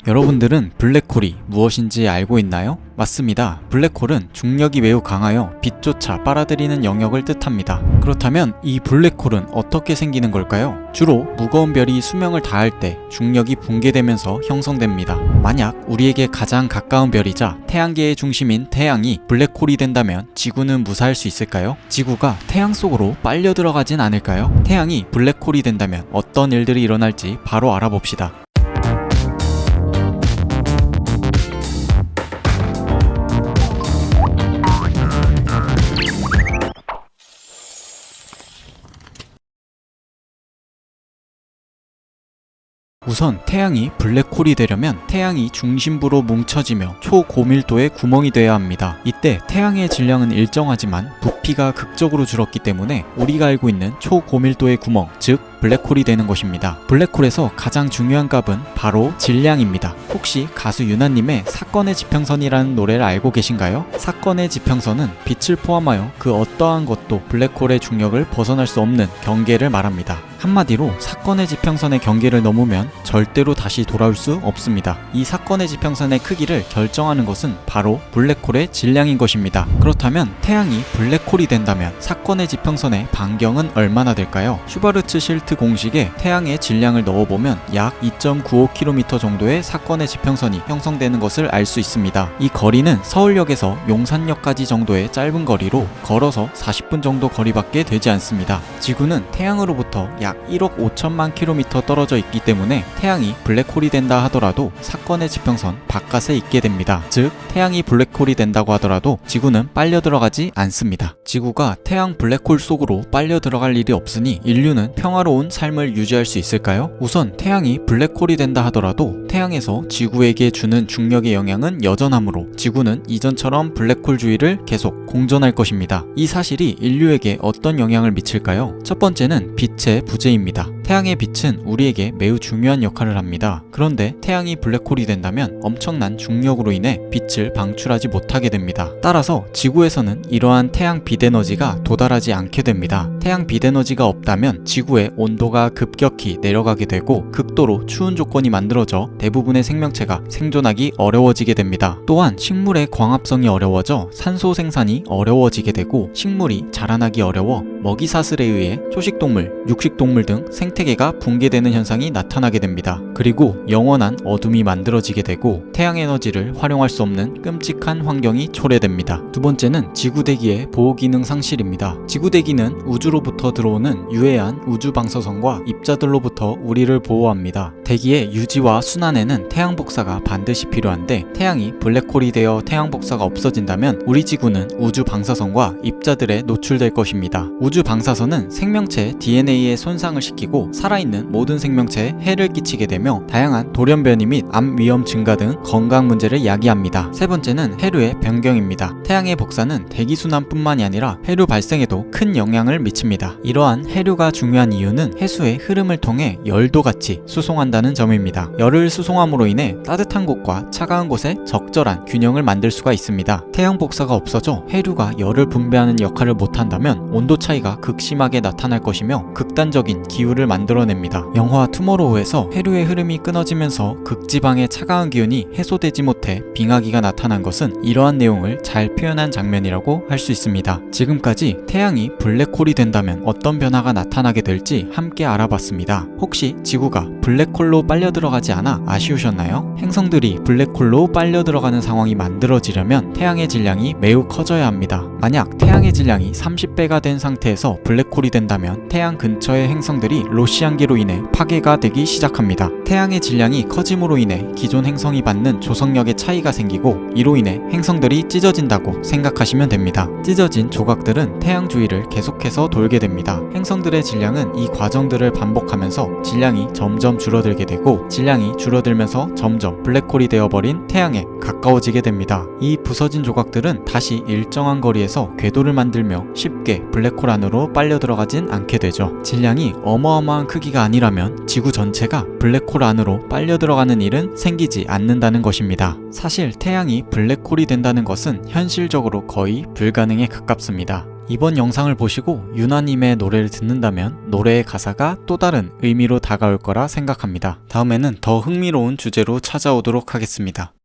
여러분들은 블랙홀이 무엇인지 알고 있나요? 맞습니다. 블랙홀은 중력이 매우 강하여 빛조차 빨아들이는 영역을 뜻합니다. 그렇다면 이 블랙홀은 어떻게 생기는 걸까요? 주로 무거운 별이 수명을 다할 때 중력이 붕괴되면서 형성됩니다. 만약 우리에게 가장 가까운 별이자 태양계의 중심인 태양이 블랙홀이 된다면 지구는 무사할 수 있을까요? 지구가 태양 속으로 빨려 들어가진 않을까요? 태양이 블랙홀이 된다면 어떤 일들이 일어날지 바로 알아봅시다. 우선 태양이 블랙홀이 되려면 태양이 중심부로 뭉쳐지며 초고밀도의 구멍이 되어야 합니다. 이때 태양의 질량은 일정하지만 부피가 극적으로 줄었기 때문에 우리가 알고 있는 초고밀도의 구멍, 즉 블랙홀이 되는 것입니다. 블랙홀에서 가장 중요한 값은 바로 질량입니다. 혹시 가수 유나님의 사건의 지평선이라는 노래를 알고 계신가요? 사건의 지평선은 빛을 포함하여 그 어떠한 것도 블랙홀의 중력을 벗어날 수 없는 경계를 말합니다. 한마디로 사건의 지평선의 경계를 넘으면 절대로 다시 돌아올 수 없습니다. 이 사건의 지평선의 크기를 결정하는 것은 바로 블랙홀의 질량인 것입니다. 그렇다면 태양이 블랙홀이 된다면 사건의 지평선의 반경은 얼마나 될까요? 슈바르츠실트 공식에 태양의 질량을 넣어보면 약 2.95km 정도의 사건의 지평선이 형성되는 것을 알 수 있습니다. 이 거리는 서울역에서 용산역까지 정도의 짧은 거리로 걸어서 40분 정도 거리밖에 되지 않습니다. 지구는 태양으로부터 약 1억 5천만 킬로미터 떨어져 있기 때문에 태양이 블랙홀이 된다 하더라도 사건의 지평선 바깥에 있게 됩니다. 즉 태양이 블랙홀이 된다고 하더라도 지구는 빨려 들어가지 않습니다. 지구가 태양 블랙홀 속으로 빨려 들어갈 일이 없으니 인류는 평화로운 삶을 유지할 수 있을까요? 우선 태양이 블랙홀이 된다 하더라도 태양에서 지구에게 주는 중력의 영향은 여전하므로 지구는 이전처럼 블랙홀 주위를 계속 공전할 것입니다. 이 사실이 인류에게 어떤 영향을 미칠까요? 첫 번째는 빛의 부재입니다. 태양의 빛은 우리에게 매우 중요한 역할을 합니다. 그런데 태양이 블랙홀이 된다면 엄청난 중력으로 인해 빛을 방출하지 못하게 됩니다. 따라서 지구에서는 이러한 태양 빛 에너지가 도달하지 않게 됩니다. 태양 빛 에너지가 없다면 지구의 온도가 급격히 내려가게 되고 극도로 추운 조건이 만들어져 대부분의 생명체가 생존하기 어려워지게 됩니다. 또한 식물의 광합성이 어려워져 산소 생산이 어려워지게 되고 식물이 자라나기 어려워 먹이사슬에 의해 초식동물, 육식동물 등 생태계가 붕괴되는 현상이 나타나게 됩니다. 그리고 영원한 어둠이 만들어지게 되고 태양 에너지를 활용할 수 없는 끔찍한 환경이 초래됩니다. 두 번째는 지구대기의 보호기능 상실입니다. 지구대기는 우주로부터 들어오는 유해한 우주 방사선과 입자들로부터 우리를 보호합니다. 대기의 유지와 순환에는 태양 복사가 반드시 필요한데 태양이 블랙홀이 되어 태양 복사가 없어진다면 우리 지구는 우주 방사선과 입자들에 노출될 것입니다. 우주 방사선은 생명체 DNA에 손상을 시키고 살아있는 모든 생명체에 해를 끼치게 되며 다양한 돌연변이 및 암 위험 증가 등 건강 문제를 야기합니다. 세 번째는 해류의 변경입니다. 태양의 복사는 대기순환뿐만이 아니라 해류 발생에도 큰 영향을 미칩니다. 이러한 해류가 중요한 이유는 해수의 흐름을 통해 열도 같이 수송한다는 점입니다. 열을 수송함으로 인해 따뜻한 곳과 차가운 곳에 적절한 균형을 만들 수가 있습니다. 태양 복사가 없어져 해류가 열을 분배하는 역할을 못한다면 온도 차이가 극심하게 나타날 것이며 극단적인 기후를 만들어냅니다. 영화 투모로우에서 해류의 흐름이 끊어지면서 극지방의 차가운 기온이 해소되지 못해 빙하기가 나타난 것은 이러한 내용을 잘 표현한 장면이라고 할 수 있습니다. 지금까지 태양이 블랙홀이 된다면 어떤 변화가 나타나게 될지 함께 알아봤습니다. 혹시 지구가 블랙홀로 빨려 들어가지 않아 아쉬우셨나요? 행성들이 블랙홀로 빨려 들어가는 상황이 만들어지려면 태양의 질량이 매우 커져야 합니다. 만약 태양의 질량이 30배가 된 상태에서 블랙홀이 된다면 태양 근처의 행성들이 로시안계로 인해 파괴가 되기 시작합니다. 태양의 질량이 커짐으로 인해 기존 행성이 받는 조성력의 차이가 생기고 이로 인해 행성들이 찢어진다고 생각하시면 됩니다. 찢어진 조각들은 태양 주위를 계속해서 돌게 됩니다. 행성들의 질량은 이 과정들을 반복하면서 질량이 점점 줄어들게 되고 질량이 줄어들면서 점점 블랙홀이 되어버린 태양에 가까워지게 됩니다. 이 부서진 조각들은 다시 일정한 거리에서 궤도를 만들며 쉽게 블랙홀 안으로 빨려 들어가진 않게 되죠. 질량이 어마어마한 크기가 아니라면 지구 전체가 블랙홀 안으로 빨려 들어가는 일은 생기지 않는다는 것입니다. 사실 태양이 블랙홀이 된다는 것은 현실적으로 거의 불가능에 가깝습니다. 이번 영상을 보시고 유나님의 노래를 듣는다면 노래의 가사가 또 다른 의미로 다가올 거라 생각합니다. 다음에는 더 흥미로운 주제로 찾아오도록 하겠습니다.